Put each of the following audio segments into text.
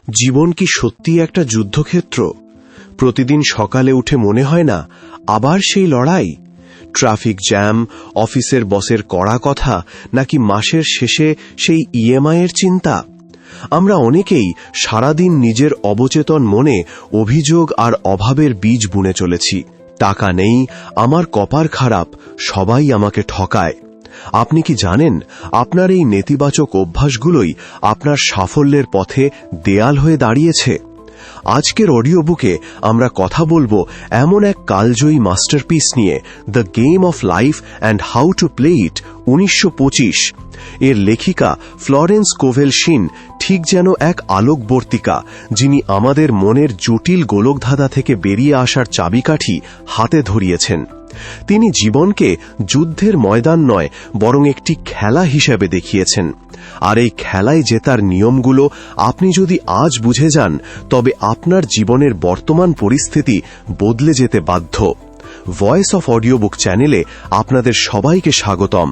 জীবন কি সত্যি একটা যুদ্ধক্ষেত্র? প্রতিদিন সকালে উঠে মনে হয় না আবার সেই লড়াই? ট্রাফিক জ্যাম, অফিসের বসের কড়া কথা, নাকি মাসের শেষে সেই ইএমআই এর চিন্তা? আমরা অনেকেই সারাদিন নিজের অবচেতন মনে অভিযোগ আর অভাবের বীজ বুনে চলেছি। টাকা নেই, আমার কপার খারাপ, সবাই আমাকে ঠকায়। আপনি কি জানেন আপনার এই নেতিবাচক অভ্যাসগুলোই আপনার সাফল্যের পথে দেয়াল হয়ে দাঁড়িয়েছে? আজকের অডিও বুকে আমরা কথা বলবো এমন এক কালজয়ী মাস্টারপিস নিয়ে, the game of life and how to play it, 1925। এর লেখিকা ফ্লোরেন্স কোভেল শিন ঠিক যেন এক আলোকবর্তিকা, যিনি আমাদের মনের জটিল গোলকধাঁধা থেকে বেরিয়ে আসার চাবিকাঠি হাতে ধরিয়েছেন। তিনি জীবনকে যুদ্ধের ময়দান নয়, বরং একটি খেলা হিসেবে দেখিয়েছেন। আর এই খেলায় জেতার নিয়মগুলো আপনি যদি আজ বুঝে যান, তবে আপনার জীবনের বর্তমান পরিস্থিতি বদলে যেতে বাধ্য। ভয়েস অফ অডিও বুক চ্যানেলে আপনাদের সবাইকে স্বাগতম।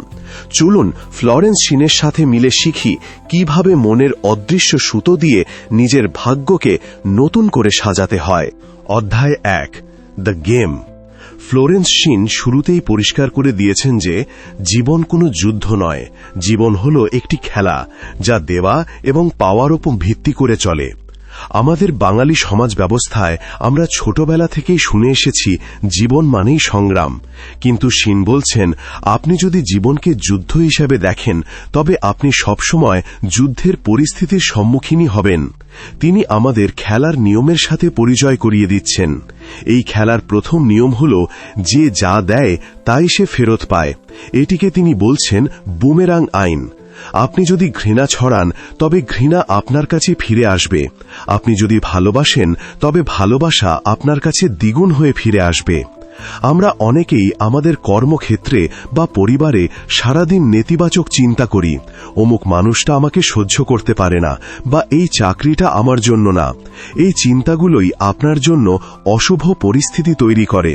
চলুন ফ্লোরেন্স শিনের সাথে মিলে শিখি কিভাবে মনের অদৃশ্য সুতো দিয়ে নিজের ভাগ্যকে নতুন করে সাজাতে হয়। অধ্যায় 1, দ্য গেম। ফ্লোরেন্স শিন শুরুতেই পরিষ্কার করে দিয়েছেন যে জীবন কোনো যুদ্ধ নয়, জীবন হলো একটি খেলা, যা দেওয়া এবং পাওয়ার উপর ভিত্তি করে চলে। আমাদের বাঙালি সমাজ ব্যবস্থায় আমরা ছোটবেলা থেকেই শুনে এসেছি জীবন মানেই সংগ্রাম। কিন্তু শিন বলছেন, আপনি যদি জীবনকে যুদ্ধ হিসেবে দেখেন, তবে আপনি সবসময় যুদ্ধের পরিস্থিতির সম্মুখীনই হবেন। তিনি আমাদের খেলার নিয়মের সাথে পরিচয় করিয়ে দিচ্ছেন। এই খেলার প্রথম নিয়ম হল, যে যা দেয় তাই সে ফেরত পায়। এটিকে তিনি বলছেন বুমেরাং আইন। আপনি যদি ঘৃণা ছড়ান, তবে ঘৃণা আপনার কাছে ফিরে আসবে। আপনি যদি ভালোবাসেন, তবে ভালোবাসা আপনার কাছে দ্বিগুণ হয়ে ফিরে আসবে। আমরা অনেকেই আমাদের কর্মক্ষেত্রে বা পরিবারে সারাদিন নেতিবাচক চিন্তা করি। অমুক মানুষটা আমাকে সহ্য করতে পারে না, বা এই চাকরিটা আমার জন্য না। এই চিন্তাগুলোই আপনার জন্য অশুভ পরিস্থিতি তৈরি করে।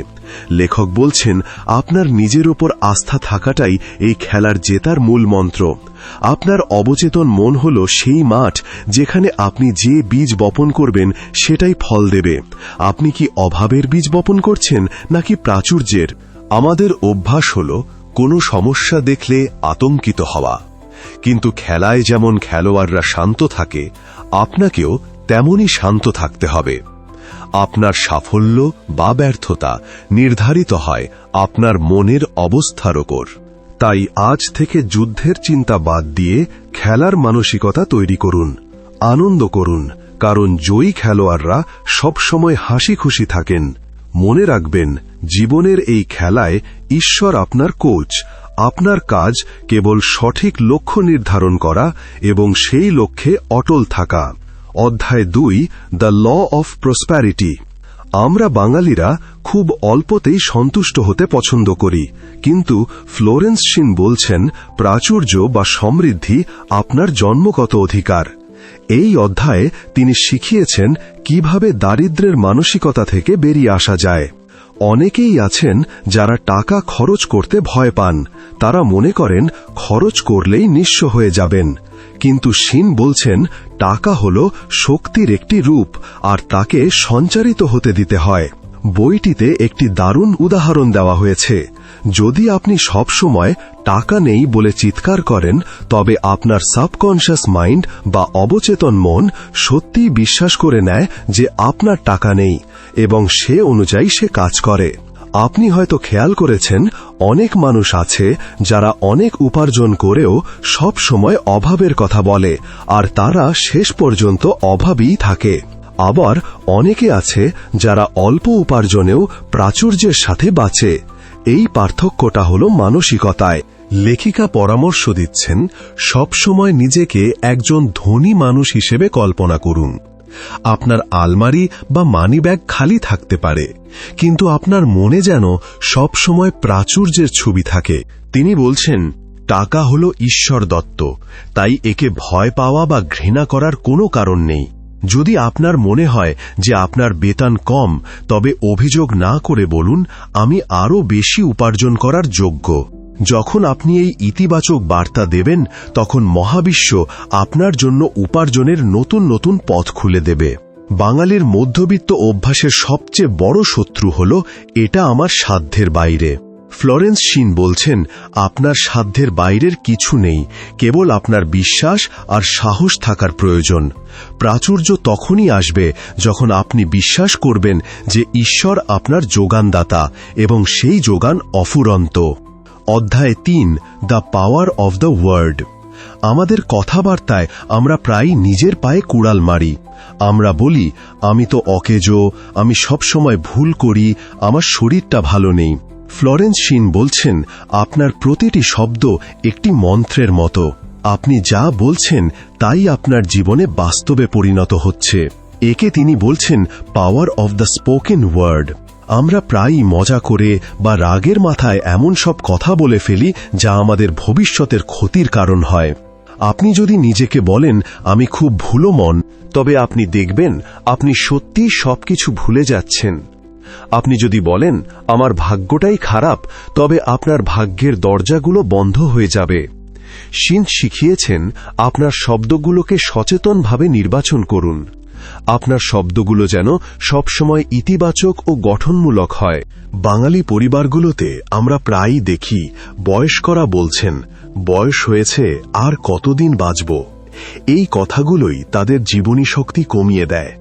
লেখক বলছেন, আপনার নিজের উপর আস্থা থাকাটাই এই খেলার জেতার মূল মন্ত্র। আপনার অবচেতন মন হল সেই মাঠ যেখানে আপনি যে বীজ বপন করবেন সেটাই ফল দেবে। আপনি কি অভাবের বীজ বপন করছেন নাকি প্রাচুর্যের? আমাদের অভ্যাস হল কোনো সমস্যা দেখলে আতঙ্কিত হওয়া। কিন্তু খেলায় যেমন খেলোয়াড়রা শান্ত থাকে, আপনাকেও তেমনই শান্ত থাকতে হবে। আপনার সাফল্য বা ব্যর্থতা নির্ধারিত হয় আপনার মনের অবস্থার ওপর। তাই আজ থেকে যুদ্ধের চিন্তা বাদ দিয়ে খেলার মানসিকতা তৈরি করুন, আনন্দ করুন, কারণ জয়ী খেলোয়াড়রা সবসময় হাসি খুশি থাকেন। মনে রাখবেন, জীবনের এই খেলায় ঈশ্বর আপনার কোচ। আপনার কাজ কেবল সঠিক লক্ষ্য নির্ধারণ করা এবং সেই লক্ষ্যে অটল থাকা। অধ্যায় 2, দ্য ল অফ প্রসপ্যারিটি। আমরা বাঙালিরা খুব অল্পতেই সন্তুষ্ট হতে পছন্দ করি, কিন্তু ফ্লোরেন্স শিন বলছেন, প্রাচুর্য বা সমৃদ্ধি আপনার জন্মগত অধিকার। এই অধ্যায়ে তিনি শিখিয়েছেন কিভাবে দারিদ্র্যের মানসিকতা থেকে বেরিয়ে আসা যায়। অনেকেই আছেন যারা টাকা খরচ করতে ভয় পান। তারা মনে করেন খরচ করলেই নিঃস্ব হয়ে যাবেন। কিন্তু শিন বলছেন, টাকা হল শক্তির একটি রূপ, আর তাকে সঞ্চারিত হতে দিতে হয়। বইটিতে একটি দারুণ উদাহরণ দেওয়া হয়েছে। যদি আপনি সব সময় টাকা নেই বলে চিৎকার করেন, তবে আপনার সাবকনশিয়াস মাইন্ড বা অবচেতন মন সত্যিই বিশ্বাস করে নেয় যে আপনার টাকা নেই, এবং সে অনুযায়ী সে কাজ করে। আপনি হয়তো খেয়াল করেছেন, অনেক মানুষ আছে যারা অনেক উপার্জন করেও সব সময় অভাবের কথা বলে, আর তারা শেষ পর্যন্ত অভাবী থাকে। আবার অনেকে আছে যারা অল্প উপার্জনেও প্রাচুর্যের সাথে বাঁচে। এই পার্থক্যটা হল মানসিকতায়। লেখিকা পরামর্শ দিচ্ছেন, সবসময় নিজেকে একজন ধনী মানুষ হিসেবে কল্পনা করুন। আপনার আলমারি বা মানিব্যাগ খালি থাকতে পারে, কিন্তু আপনার মনে যেন সব সময় প্রাচুর্যের ছবি থাকে। তিনি বলছেন, টাকা হল ঈশ্বর দত্ত, তাই একে ভয় পাওয়া বা ঘৃণা করার কোনো কারণ নেই। যদি আপনার মনে হয় যে আপনার বেতন কম, তবে অভিযোগ না করে বলুন, আমি আরও বেশি উপার্জন করার যোগ্য। যখন আপনি এই ইতিবাচক বার্তা দেবেন তখন মহাবিশ্ব আপনার জন্য উপার্জনের নতুন নতুন পথ খুলে দেবে। বাঙালির মধ্যবিত্ত অভ্যাসের সবচেয়ে বড় শত্রু হল এটা আমার সাধ্যের বাইরে। ফ্লোরেন্স শিন বলছেন, আপনার সাধ্যের বাইরের কিছু নেই, কেবল আপনার বিশ্বাস আর সাহস থাকার প্রয়োজন। প্রাচুর্য তখনই আসবে যখন আপনি বিশ্বাস করবেন যে ঈশ্বর আপনার যোগানদাতা এবং সেই যোগান অফুরন্ত। অধ্যায় ৩, the power of the word. আমাদের কথাবার্তায় আমরা প্রায় নিজের পায়ে কুড়াল মারি। আমরা বলি, আমি তো অকেজো, আমি সবসময় ভুল করি, আমার শরীরটা ভালো নেই। ফ্লোরেন্স শিন বলছেন, আপনার প্রতিটি শব্দ একটি মন্ত্রের মতো। আপনি যা বলছেন তাই আপনার জীবনে বাস্তবে পরিণত হচ্ছে। একে তিনি বলছেন power of the spoken word. আমরা প্রায়ই মজা করে বা রাগের মাথায় এমন সব কথা বলে ফেলি যা আমাদের ভবিষ্যতের ক্ষতির কারণ হয়। আপনি যদি নিজেকে বলেন, আমি খুব ভুলো মন, তবে আপনি দেখবেন আপনি সত্যিই সবকিছু ভুলে যাচ্ছেন। আপনি যদি বলেন, আমার ভাগ্যটাই খারাপ, তবে আপনার ভাগ্যের দরজাগুলো বন্ধ হয়ে যাবে। শিন শিখিয়েছেন, আপনার শব্দগুলোকে সচেতনভাবে নির্বাচন করুন। আপনার শব্দগুলো যেন সবসময় ইতিবাচক ও গঠনমূলক হয়। বাঙালি পরিবারগুলোতে আমরা প্রায়ই দেখি বয়স্করা বলছেন, বয়স হয়েছে, আর কতদিন বাঁচব। এই কথাগুলোই তাদের জীবনী শক্তি কমিয়ে দেয়।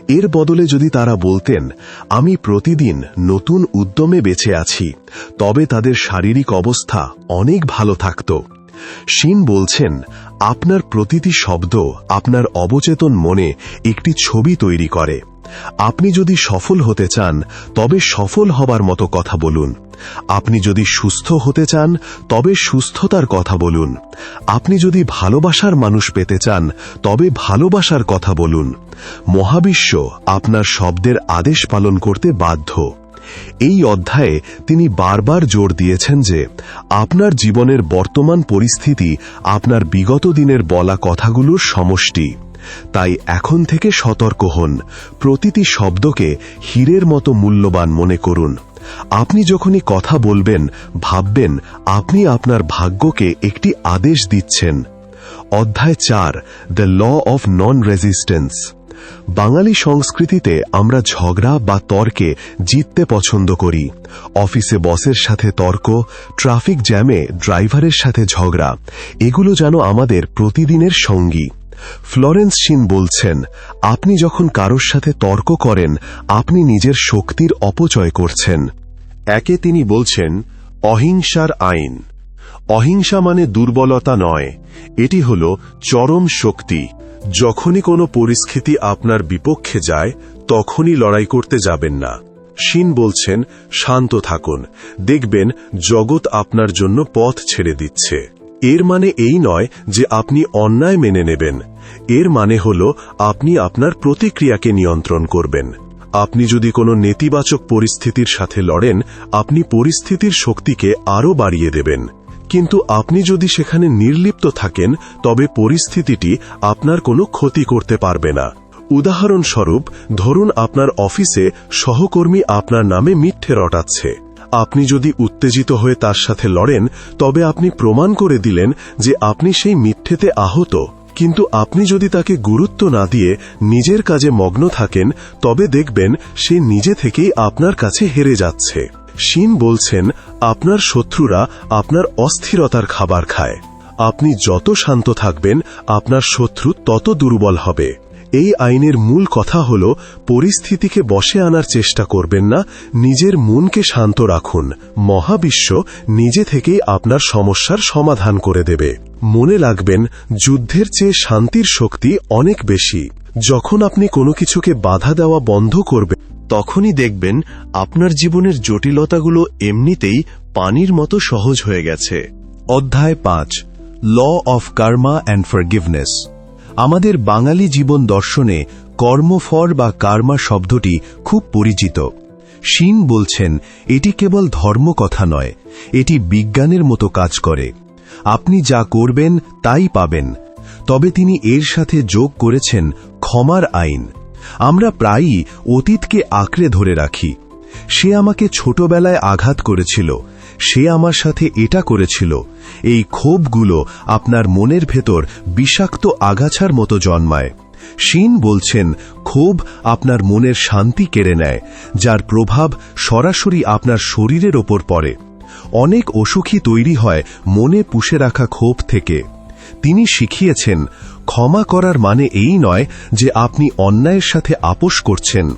এর বদলে যদি তারা বলতেন, আমি প্রতিদিন নতুন উদ্যমে বেঁচে আছি, তবে তাদের শারীরিক অবস্থা অনেক ভালো থাকত। শিন বলছেন, আপনার প্রতিটি শব্দ আপনার অবচেতন মনে একটি ছবি তৈরি করে। আপনি যদি সফল হতে চান তবে সফল হবার মতো কথা বলুন। আপনি যদি সুস্থ হতে চান তবে সুস্থতার কথা বলুন। আপনি যদি ভালোবাসার মানুষ পেতে চান তবে ভালোবাসার কথা বলুন। মহাবিশ্ব আপনার শব্দের আদেশ পালন করতে বাধ্য। এই অধ্যায়ে তিনি বারবার জোর দিয়েছেন যে আপনার জীবনের বর্তমান পরিস্থিতি আপনার বিগত দিনের বলা কথাগুলোর সমষ্টি। তাই এখন থেকে সতর্ক হন, প্রতিটি শব্দকে হীরের মতো মূল্যবান মনে করুন। আপনি যখনই কথা বলবেন, ভাববেন আপনি আপনার ভাগ্যকে একটি আদেশ দিচ্ছেন। অধ্যায় ৪, the law of non resistance. Bengali সংস্কৃতিতে আমরা ঝগড়া বা তর্কে জিততে পছন্দ করি। অফিসে বসের সাথে তর্ক, ট্রাফিক জ্যামে ড্রাইভারের সাথে ঝগড়া, এগুলো যেন আমাদের প্রতিদিনের সঙ্গী। ফ্লোরেন্স শিন বলছেন, আপনি যখন কারোর সাথে তর্ক করেন আপনি নিজের শক্তির অপচয় করছেন। একে তিনি বলছেন অহিংসার আইন। অহিংসা মানে দুর্বলতা নয়, এটি হল চরম শক্তি। যখনই কোনো পরিস্থিতি আপনার বিপক্ষে যায় তখনই লড়াই করতে যাবেন না। শিন বলছেন, শান্ত থাকুন, দেখবেন জগৎ আপনার জন্য পথ ছেড়ে দিচ্ছে। এর মানে এই নয় যে আপনি অন্যায় মেনে নেবেন, এর মানে হল আপনি আপনার প্রতিক্রিয়াকে নিয়ন্ত্রণ করবেন। আপনি যদি কোনো নেতিবাচক পরিস্থিতির সাথে লড়েন, আপনি পরিস্থিতির শক্তিকে আরও বাড়িয়ে দেবেন। কিন্তু আপনি যদি সেখানে নির্লিপ্ত থাকেন তবে পরিস্থিতিটি আপনার কোনো ক্ষতি করতে পারবে না। উদাহরণস্বরূপ, ধরুন আপনার অফিসে সহকর্মী আপনার নামে মিথ্যে রটাচ্ছে। আপনি যদি উত্তেজিত হয়ে তার সাথে লড়েন তবে আপনি প্রমাণ করে দিলেন যে আপনি সেই মিথ্যেতে আহত। কিন্তু আপনি যদি তাকে গুরুত্ব না দিয়ে নিজের কাজে মগ্ন থাকেন তবে দেখবেন সে নিজে থেকেই আপনার কাছে হেরে যাচ্ছে। শিন বলছেন, আপনার শত্রুরা আপনার অস্থিরতার খাবার খায়। আপনি যত শান্ত থাকবেন আপনার শত্রু তত দুর্বল হবে। এই আইনের মূল কথা হল, পরিস্থিতিকে বশে আনার চেষ্টা করবেন না, নিজের মনকে শান্ত রাখুন। মহাবিশ্ব নিজে থেকেই আপনার সমস্যার সমাধান করে দেবে। মনে রাখবেন, যুদ্ধের চেয়ে শান্তির শক্তি অনেক বেশি। যখন আপনি কোনো কিছুকে বাধা দেওয়া বন্ধ করবেন তখনই দেখবেন আপনার জীবনের জটিলতাগুলো এমনিতেই পানির মতো সহজ হয়ে গেছে। অধ্যায় ৫, law of Karma and forgiveness. আমাদের বাঙালি জীবন দর্শনে কর্মফল বা কার্মা শব্দটি খুব পরিচিত। শিন বলছেন, এটি কেবল ধর্মকথা নয়, এটি বিজ্ঞানের মতো কাজ করে। আপনি যা করবেন তাই পাবেন। তবে তিনি এর সাথে যোগ করেছেন ক্ষমার আইন। আমরা প্রায়ই অতীতকে আঁকড়ে ধরে রাখি। সে আমাকে ছোটবেলায় আঘাত করেছিল, সে আমার সাথে এটা করেছিল। এই ক্ষোভগুলো আপনার মনের ভেতর বিষাক্ত আগাছার মতো জন্মায়। শিন বলছেন, ক্ষোভ আপনার মনের শান্তি কেড়ে নেয়, যার প্রভাব সরাসরি আপনার শরীরের ওপর পড়ে। অনেক অসুখই তৈরি হয় মনে পুষে রাখা ক্ষোভ থেকে। তিনি শিখিয়েছেন, ক্ষমা করার মানে এই নয় যে আপনি অন্যায়ের সাথে আপোষ করছেন।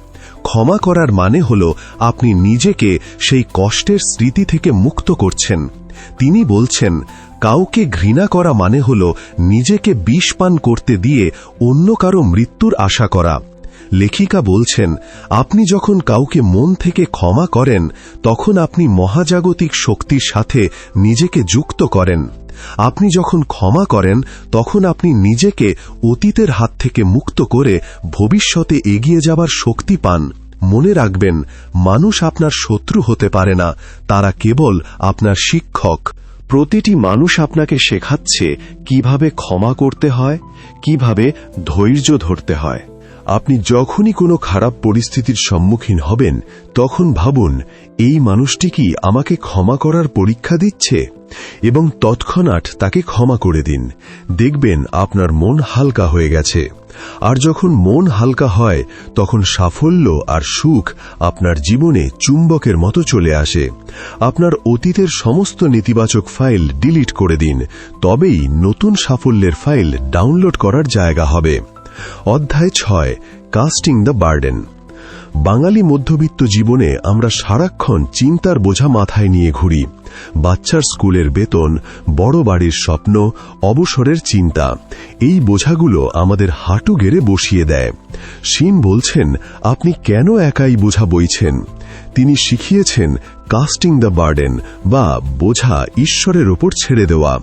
ক্ষমা করার মানে হল আপনি নিজেকে সেই কষ্টের স্মৃতি থেকে মুক্ত করছেন। তিনি বলছেন, কাউকে ঘৃণা করা মানে হল নিজেকে বিষ পান করতে দিয়ে অন্য কারো মৃত্যুর আশা করা। লেখিকা বলছেন, আপনি যখন কাউকে মন থেকে ক্ষমা করেন, তখন আপনি মহাজাগতিক শক্তির সাথে নিজেকে যুক্ত করেন। আপনি যখন ক্ষমা করেন, তখন আপনি নিজেকে অতীতের হাত থেকে মুক্ত করে ভবিষ্যতে এগিয়ে যাবার শক্তি পান। মনে রাখবেন, মানুষ আপনার শত্রু হতে পারে না, তারা কেবল আপনার শিক্ষক। প্রতিটি মানুষ আপনাকে শেখাচ্ছে কিভাবে ক্ষমা করতে হয়, কিভাবে ধৈর্য ধরতে হয়। আপনি যখনই কোনো খারাপ পরিস্থিতির সম্মুখীন হবেন, তখন ভাবুন, এই মানুষটি কি আমাকে ক্ষমা করার পরীক্ষা দিচ্ছে, এবং তৎক্ষণাৎ তাকে ক্ষমা করে দিন। দেখবেন আপনার মন হালকা হয়ে গেছে। আর যখন মন হালকা হয়, তখন সাফল্য আর সুখ আপনার জীবনে চুম্বকের মতো চলে আসে। আপনার অতীতের সমস্ত নেতিবাচক ফাইল ডিলিট করে দিন, তবেই নতুন সাফল্যের ফাইল ডাউনলোড করার জায়গা হবে। অধ্যায় 6, কাস্টিং দ্য বার্ডেন। বাঙালি মধ্যবিত্ত জীবনে আমরা সারাক্ষণ চিন্তার বোঝা মাথায় নিয়ে ঘুরি। বাচ্চার স্কুলের বেতন, বড় বাড়ির স্বপ্ন, অবসরের চিন্তা, এই বোঝাগুলো আমাদের হাঁটু গেড়ে বসিয়ে দেয়। শিন বলছেন, আপনি কেন একাই বোঝা বইছেন? তিনি শিখিয়েছেন কাস্টিং দ্য বার্ডেন, বা বোঝা ঈশ্বরের ওপর ছেড়ে দেওয়া।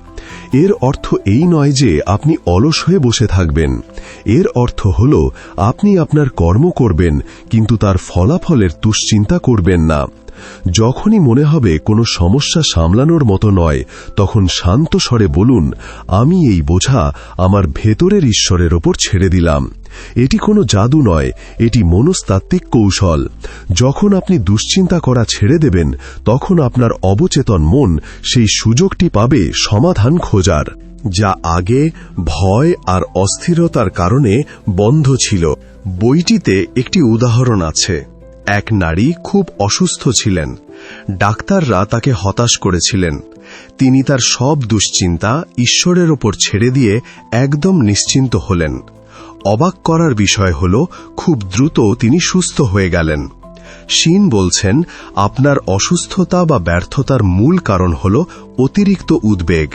এর অর্থ এই নয় যে আপনি অলস হয়ে বসে থাকবেন। এর অর্থ হল আপনি আপনার কর্ম করবেন, কিন্তু তার ফলাফলের দুশ্চিন্তা করবেন না। যখনই মনে হবে কোনো সমস্যা সামলানোর মতো নয়, তখন শান্ত স্বরে বলুন, আমি এই বোঝা আমার ভেতরের ঈশ্বরের ওপর ছেড়ে দিলাম। এটি কোনো জাদু নয়, এটি মনস্তাত্ত্বিক কৌশল। যখন আপনি দুশ্চিন্তা করা ছেড়ে দেবেন, তখন আপনার অবচেতন মন সেই সুযোগটি পাবে সমাধান খোঁজার, যা আগে ভয় আর অস্থিরতার কারণে বন্ধ ছিল। বইটিতে একটি উদাহরণ আছে। এক নারী খুব অসুস্থ ছিলেন। ডাক্তাররা তাকে হতাশ করেছিলেন। তিনি তার সব দুশ্চিন্তা ঈশ্বরের ওপর ছেড়ে দিয়ে একদম নিশ্চিন্ত হলেন। অবাক করার বিষয় হল, খুব দ্রুত তিনি সুস্থ হয়ে গেলেন। শিন বলছেন, আপনার অসুস্থতা বা ব্যর্থতার মূল কারণ হল অতিরিক্ত উদ্বেগ।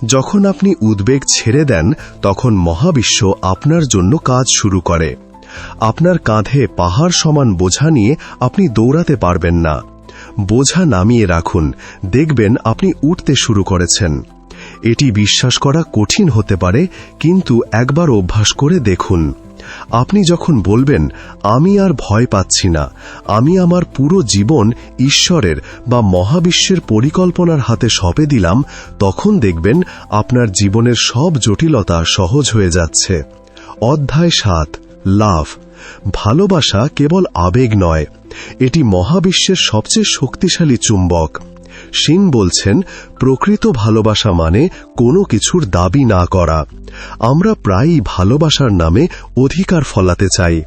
যখন আপনি উদ্বেগ ছেড়ে দেন, তখন মহাবিশ্ব আপনার জন্য কাজ শুরু করে। আপনার কাঁধে পাহাড় সমান বোঝা নিয়ে আপনি দৌড়াতে পারবেন না। বোঝা নামিয়ে রাখুন, দেখবেন আপনি উঠতে শুরু করেছেন। এটি বিশ্বাস করা কঠিন হতে পারে, কিন্তু একবার অভ্যাস করে দেখুন। আপনি যখন বলবেন, আমি আর ভয় পাচ্ছি না, আমি আমার পুরো জীবন ঈশ্বরের বা মহাবিশ্বের পরিকল্পনার হাতে সঁপে দিলাম, তখন দেখবেন আপনার জীবনের সব জটিলতা সহজ হয়ে যাচ্ছে। অধ্যায় 7, লাভ। ভালোবাসা কেবল আবেগ নয়, এটি মহাবিশ্বের সবচেয়ে শক্তিশালী চুম্বক। শিন বলছেন, প্রকৃত ভালোবাসা মানে কোনো কিছুর দাবি না করা। আমরা প্রায়ই ভালোবাসার নামে অধিকার ফলাতে চাই।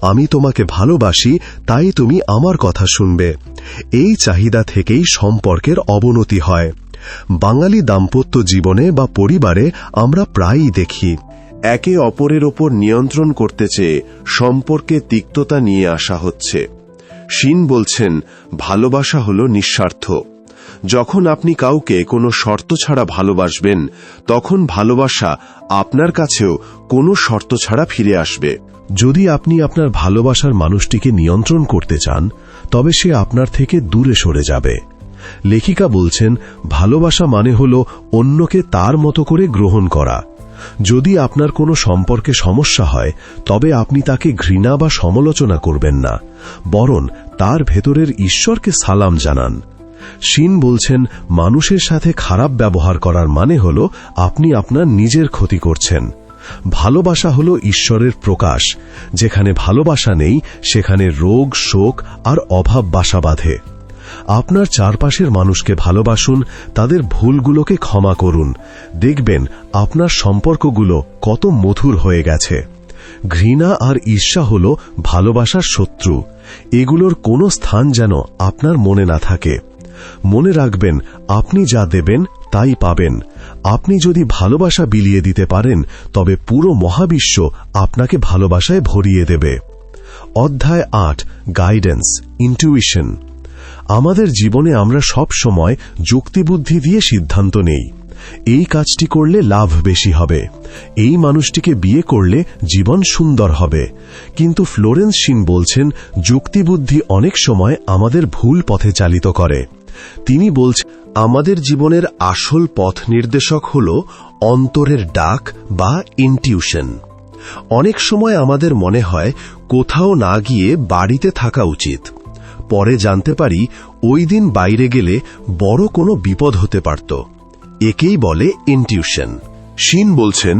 আমি তোমাকে ভালোবাসি, তাই তুমি আমার কথা শুনবে। এই চাহিদা থেকেই সম্পর্কের অবনতি হয়। বাঙালি দাম্পত্য জীবনে বা পরিবারে আমরা প্রায়ই দেখি, একে অপরের ওপর নিয়ন্ত্রণ করতে চেয়ে সম্পর্কে তিক্ততা নিয়ে আসা হচ্ছে। শিন বলছেন, ভালোবাসা হল নিঃস্বার্থ। যখন আপনি কাউকে কোনো শর্ত ছাড়া ভালোবাসবেন, তখন ভালোবাসা আপনার কাছেও কোনো শর্ত ছাড়া ফিরে আসবে। যদি আপনি আপনার ভালোবাসার মানুষটিকে নিয়ন্ত্রণ করতে চান, তবে সে আপনার থেকে দূরে সরে যাবে। লেখিকা বলছেন, ভালোবাসা মানে হল অন্যকে তার মতো করে গ্রহণ করা। যদি আপনার কোনো সম্পর্কে সমস্যা হয়, তবে আপনি তাকে ঘৃণা বা সমালোচনা করবেন না, বরং তার ভেতরের ঈশ্বরকে সালাম জানান। শিন বলছেন, মানুষের সাথে খারাপ ব্যবহার করার মানে হল আপনি আপনার নিজের ক্ষতি করছেন। ভালোবাসা হল ঈশ্বরের প্রকাশ। যেখানে ভালোবাসা নেই, সেখানে রোগ, শোক আর অভাব বাসা বাঁধে। আপনার চারপাশের মানুষকে ভালোবাসুন, তাদের ভুলগুলোকে ক্ষমা করুন। দেখবেন আপনার সম্পর্কগুলো কত মধুর হয়ে গেছে। ঘৃণা আর ঈর্ষা হল ভালোবাসার শত্রু। এগুলোর কোনো স্থান যেন আপনার মনে না থাকে। মনে রাখবেন, আপনি যা দেবেন তাই পাবেন। আপনি যদি ভালোবাসা বিলিয়ে দিতে পারেন, তবে পুরো মহাবিশ্ব আপনাকে ভালোবাসায় ভরিয়ে দেবে। অধ্যায় 8, গাইডেন্স, ইনটুইশন। আমাদের জীবনে আমরা সব সময় যুক্তিবুদ্ধি দিয়ে সিদ্ধান্ত নেই। এই কাজটি করলে লাভ বেশি হবে, এই মানুষটিকে বিয়ে করলে জীবন সুন্দর হবে। কিন্তু ফ্লোরেন্স শিন বলছেন, যুক্তিবুদ্ধি অনেক সময় আমাদের ভুল পথে চালিত করে। তিনি বলছেন, আমাদের জীবনের আসল পথ নির্দেশক হল অন্তরের ডাক বা ইনটিউশন। অনেক সময় আমাদের মনে হয় কোথাও না গিয়ে বাড়িতে থাকা উচিত। পরে জানতে পারি ওই দিন বাইরে গেলে বড় কোনো বিপদ হতে পারত। একেই বলে ইনটিউশন। শিন বলছেন,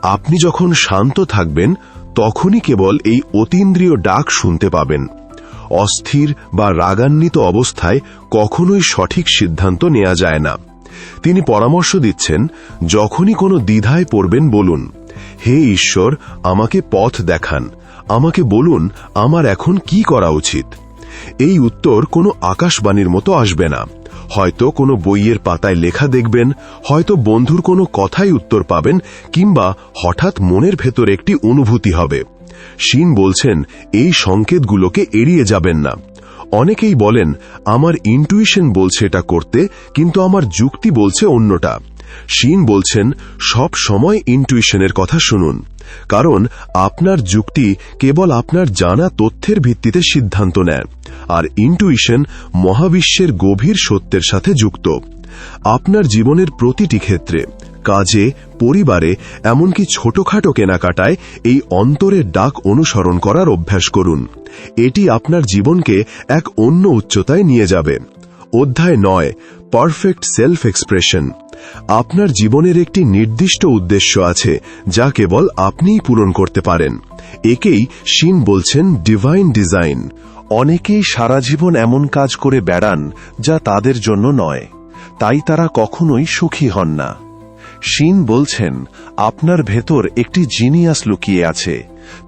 আপনি যখন শান্ত থাকবেন তখনই কেবল এই অতীন্দ্রিয় ডাক শুনতে পাবেন। অস্থির বা রাগান্বিত অবস্থায় কখনোই সঠিক সিদ্ধান্ত নেওয়া যায় না। তিনি পরামর্শ দিচ্ছেন, যখনই কোনো দ্বিধায় পড়বেন বলুন, হে ঈশ্বর, আমাকে পথ দেখান, আমাকে বলুন আমার এখন কি করা উচিত। এই উত্তর কোনো আকাশবাণীর মতো আসবে না। হয়তো কোনো বইয়ের পাতায় লেখা দেখবেন, হয়তো বন্ধুর কোনো কথাই উত্তর পাবেন, কিংবা হঠাৎ মনের ভেতর একটি অনুভূতি হবে। শিন বলছেন, এই সংকেতগুলোকে এড়িয়ে যাবেন না। অনেকেই বলেন, আমার ইনটুইশন বলছে এটা করতে, কিন্তু আমার যুক্তি বলছে অন্যটা। শিন বলছেন, সব সময় ইনটুইশনের কথা শুনুন, কারণ আপনার যুক্তি কেবল আপনার জানা তথ্যের ভিত্তিতে সিদ্ধান্ত নেয়, আর ইনটুইশন মহাবিশ্বের গভীর সত্যের সাথে যুক্ত। আপনার জীবনের প্রতিটি ক্ষেত্রে, কাজে, পরিবারে, এমনকি ছোটখাটো কেনাকাটায় এই অন্তরের ডাক অনুসরণ করার অভ্যাস করুন। এটি আপনার জীবনকে এক অন্য উচ্চতায় নিয়ে যাবে। অধ্যায় 9, পারফেক্ট সেলফ এক্সপ্রেশন। আপনার জীবনের একটি নির্দিষ্ট উদ্দেশ্য আছে, যা কেবল আপনিই পূরণ করতে পারেন। একেই শিন বলছেন ডিভাইন ডিজাইন। অনেকেই সারা জীবন এমন কাজ করে বেড়ান যা তাদের জন্য নয়, তাই তারা কখনোই সুখী হন না। শিন বলছেন, আপনার ভেতর একটি জিনিয়াস লুকিয়ে আছে,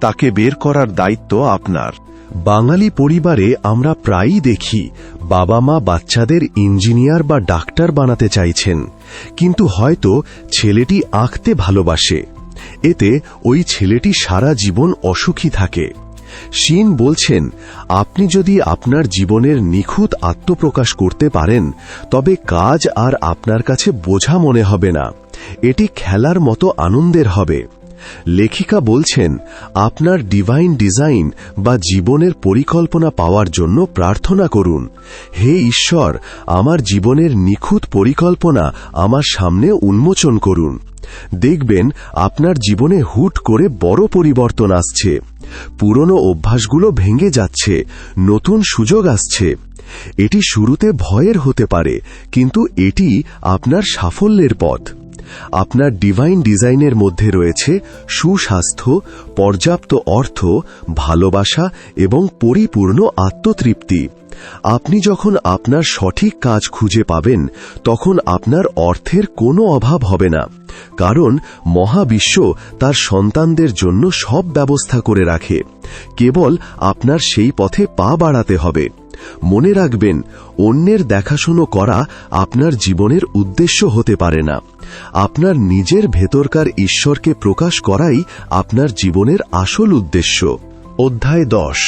তাকে বের করার দায়িত্ব আপনার। বাঙালি পরিবারে আমরা প্রায়ই দেখি বাবা মা বাচ্চাদের ইঞ্জিনিয়ার বা ডাক্তার বানাতে চাইছেন, কিন্তু হয়তো ছেলেটি আঁকতে ভালোবাসে। এতে ওই ছেলেটি সারা জীবন অসুখী থাকে। শিন বলছেন, আপনি যদি আপনার জীবনের নিখুঁত আত্মপ্রকাশ করতে পারেন, তবে কাজ আর আপনার কাছে বোঝা মনে হবে না, এটি খেলার মতো আনন্দের হবে। লেখিকা বলছেন, আপনার ডিভাইন ডিজাইন বা জীবনের পরিকল্পনা পাওয়ার জন্য প্রার্থনা করুন। হে ঈশ্বর, আমার জীবনের নিখুঁত পরিকল্পনা আমার সামনে উন্মোচন করুন। দেখবেন আপনার জীবনে হুট করে বড় পরিবর্তন আসছে। পুরনো অভ্যাসগুলো ভেঙে যাচ্ছে, নতুন সুযোগ আসছে। এটি শুরুতে ভয়ের হতে পারে, কিন্তু এটি আপনার সাফল্যের পথ। আপনার ডিভাইন ডিজাইনের মধ্যে রয়েছে সুস্বাস্থ্য, পর্যাপ্ত অর্থ, ভালোবাসা এবং পরিপূর্ণ আত্মতৃপ্তি। আপনি যখন আপনার সঠিক কাজ খুঁজে পাবেন, তখন আপনার অর্থের কোনো অভাব হবে না, কারণ মহাবিশ্ব তার সন্তানদের জন্য সব ব্যবস্থা করে রাখে। কেবল আপনার সেই পথে পা বাড়াতে হবে। মনে রাখবেন, অন্যের দেখাশুনো করা আপনার জীবনের উদ্দেশ্য হতে পারে না। আপনার নিজের ভেতরকার ঈশ্বরকে প্রকাশ করাই আপনার জীবনের আসল উদ্দেশ্য। অধ্যায় 10,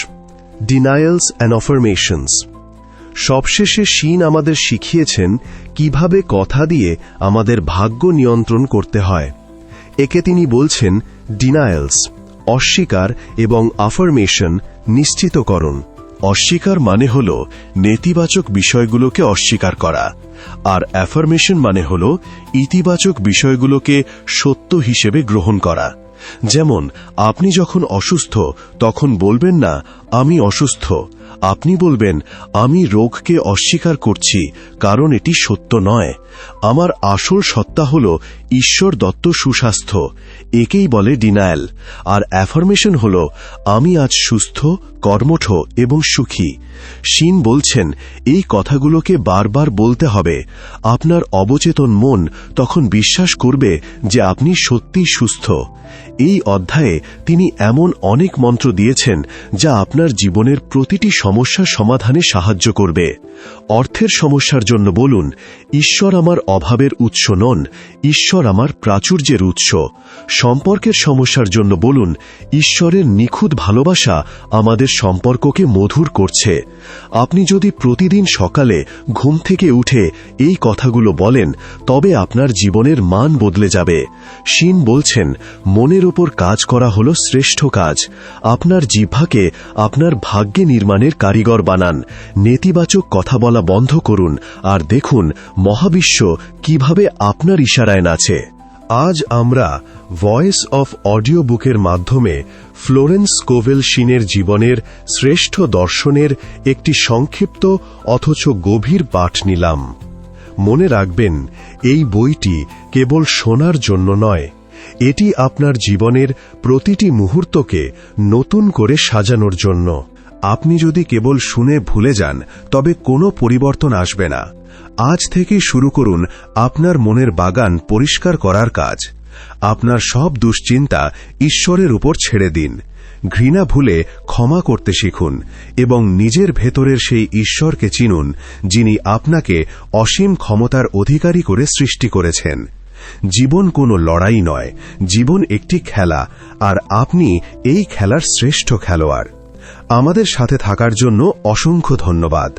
ডিনায়ালস অ্যান্ড অ্যাফার্মেশনস। সবশেষে শিন আমাদের শিখিয়েছেন কিভাবে কথা দিয়ে আমাদের ভাগ্য নিয়ন্ত্রণ করতে হয়। একে তিনি বলছেন ডিনায়ালস, অস্বীকার, এবং আফার্মেশন, নিশ্চিতকরণ। অস্বীকার মানে হল নেতিবাচক বিষয়গুলোকে অস্বীকার করা, আর অ্যাফার্মেশন মানে হল ইতিবাচক বিষয়গুলোকে সত্য হিসেবে গ্রহণ করা। যেমন, আপনি যখন অসুস্থ তখন বলবেন না আমি অসুস্থ, আপনি বলবেন আমি রোগকে অস্বীকার করছি, কারণ এটি সত্য নয়। আমার আসল সত্তা হল ঈশ্বর দত্ত সুস্বাস্থ্য। একেই বলে ডিনায়াল। আর অ্যাফার্মেশন হল আমি আজ সুস্থ, কর্মঠ এবং সুখী। শিন বলছেন এই কথাগুলোকে বারবার বলতে হবে। আপনার অবচেতন মন তখন বিশ্বাস করবে যে আপনি সত্যিই সুস্থ। এই অধ্যায়ে তিনি এমন অনেক মন্ত্র দিয়েছেন যা আপনার জীবনের প্রতিটি সমস্যার সমাধানে সাহায্য করবে। অর্থের সমস্যার জন্য বলুন, ঈশ্বর আমার অভাবের উৎস নন, ঈশ্বর আমার প্রাচুর্যের উৎস। সম্পর্কের সমস্যার জন্য বলুন, ঈশ্বরের নিখুঁত ভালোবাসা আমাদের সম্পর্ককে মধুর করছে। আপনি যদি প্রতিদিন সকালে ঘুম থেকে উঠে এই কথাগুলো বলেন, তবে আপনার জীবনের মান বদলে যাবে। শিন বলছেন মনের ওপর কাজ করা হল শ্রেষ্ঠ কাজ। আপনার জিহ্বাকে আপনার ভাগ্যে নির্মাণের কারিগর বানান। নেতিবাচক কথা বলা বন্ধ করুন আর দেখুন মহাবিশ্ব কিভাবে আপনার ইশারায় নাচে। আজ আমরা ভয়েস অফ অডিও বুকের মাধ্যমে ফ্লোরেন্স স্কোভেল শিনের জীবনের শ্রেষ্ঠ দর্শনের একটি সংক্ষিপ্ত অথচ গভীর পাঠ নিলাম। মনে রাখবেন, এই বইটি কেবল শোনার জন্য নয়, এটি আপনার জীবনের প্রতিটি মুহূর্তকে নতুন করে সাজানোর জন্য। আপনি যদি কেবল শুনে ভুলে যান, তবে কোনো পরিবর্তন আসবে না। আজ থেকে শুরু করুন আপনার মনের বাগান পরিষ্কার করার কাজ। আপনার সব দুশ্চিন্তা ঈশ্বরের উপর ছেড়ে দিন। ঘৃণা ভুলে ক্ষমা করতে শিখুন এবং নিজের ভেতরের সেই ঈশ্বরকে চিনুন, যিনি আপনাকে অসীম ক্ষমতার অধিকারী করে সৃষ্টি করেছেন। জীবন কোনো লড়াই নয়, জীবন একটি খেলা, আর আপনি এই খেলার শ্রেষ্ঠ খেলোয়াড়। আমাদের সাথে থাকার জন্য অসংখ্য ধন্যবাদ।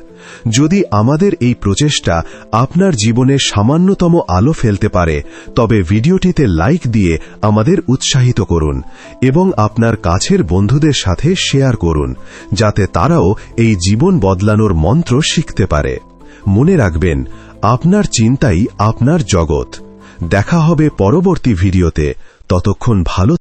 যদি আমাদের এই প্রচেষ্টা আপনার জীবনে সামান্যতম আলো ফেলতে পারে, তবে ভিডিওটিতে লাইক দিয়ে আমাদের উৎসাহিত করুন এবং আপনার কাছের বন্ধুদের সাথে শেয়ার করুন, যাতে তারাও এই জীবন বদলানোর মন্ত্র শিখতে পারে। মনে রাখবেন, আপনার চিন্তাই আপনার জগৎ। দেখা হবে পরবর্তী ভিডিওতে। ততক্ষণ ভালো